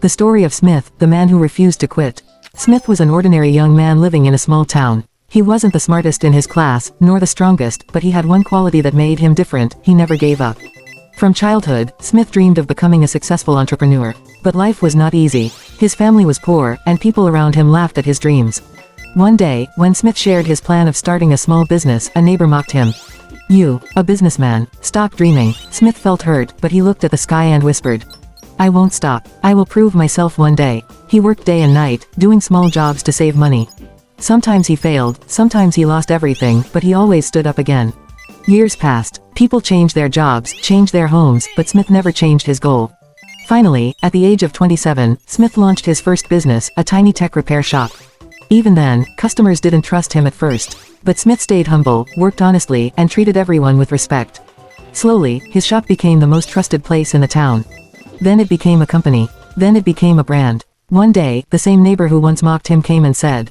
The story of Smith, the man who refused to quit. Smith was an ordinary young man living in a small town. He wasn't the smartest in his class, nor the strongest, but he had one quality that made him different: he never gave up. From childhood, Smith dreamed of becoming a successful entrepreneur. But life was not easy. His family was poor, and people around him laughed at his dreams. One day, when Smith shared his plan of starting a small business, a neighbor mocked him. "You, a businessman, stop dreaming." Smith felt hurt, but he looked at the sky and whispered, "I won't stop. I will prove myself one day." He worked day and night, doing small jobs to save money. Sometimes he failed, sometimes he lost everything, but he always stood up again. Years passed. People changed their jobs, changed their homes, but Smith never changed his goal. Finally, at the age of 27, Smith launched his first business, a tiny tech repair shop. Even then, customers didn't trust him at first. But Smith stayed humble, worked honestly, and treated everyone with respect. Slowly, his shop became the most trusted place in the town. Then it became a company. Then it became a brand. One day, the same neighbor who once mocked him came and said,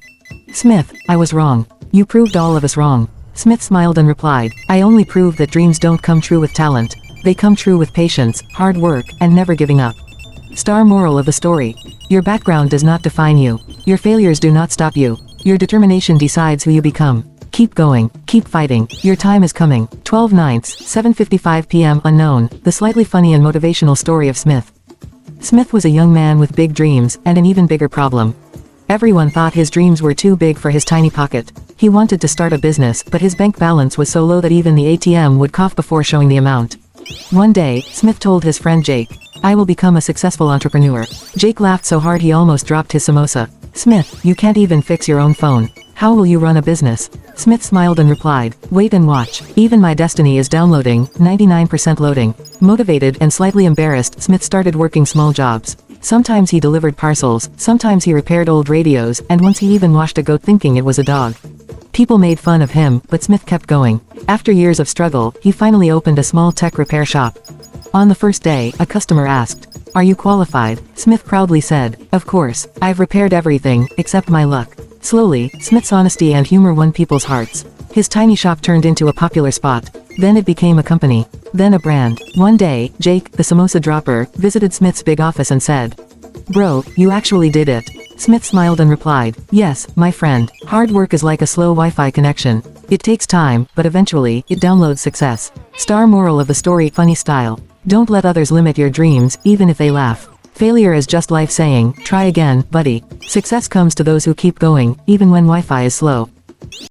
"Smith, I was wrong. You proved all of us wrong." Smith smiled and replied, "I only proved that dreams don't come true with talent. They come true with patience, hard work, and never giving up." Star moral of the story. Your background does not define you. Your failures do not stop you. Your determination decides who you become. Keep going, keep fighting, your time is coming. 12/9, 7:55 p.m. Unknown, the slightly funny and motivational story of Smith. Smith was a young man with big dreams, and an even bigger problem. Everyone thought his dreams were too big for his tiny pocket. He wanted to start a business, but his bank balance was so low that even the ATM would cough before showing the amount. One day, Smith told his friend Jake, "I will become a successful entrepreneur." Jake laughed so hard he almost dropped his samosa. "Smith, you can't even fix your own phone. How will you run a business?" Smith smiled and replied, "Wait and watch. Even my destiny is downloading, 99% loading." Motivated and slightly embarrassed, Smith started working small jobs. Sometimes he delivered parcels, sometimes he repaired old radios, and once he even washed a goat thinking it was a dog. People made fun of him, but Smith kept going. After years of struggle, he finally opened a small tech repair shop. On the first day, a customer asked, "Are you qualified?" Smith proudly said, "Of course. I've repaired everything, except my luck." Slowly, Smith's honesty and humor won people's hearts. His tiny shop turned into a popular spot. Then it became a company. Then a brand. One day, Jake, the samosa dropper, visited Smith's big office and said, "Bro, you actually did it." Smith smiled and replied, "Yes, my friend. Hard work is like a slow Wi-Fi connection. It takes time, but eventually, it downloads success." Star moral of the story: funny style. Don't let others limit your dreams, even if they laugh. Failure is just life saying, "Try again, buddy." Success comes to those who keep going, even when Wi-Fi is slow.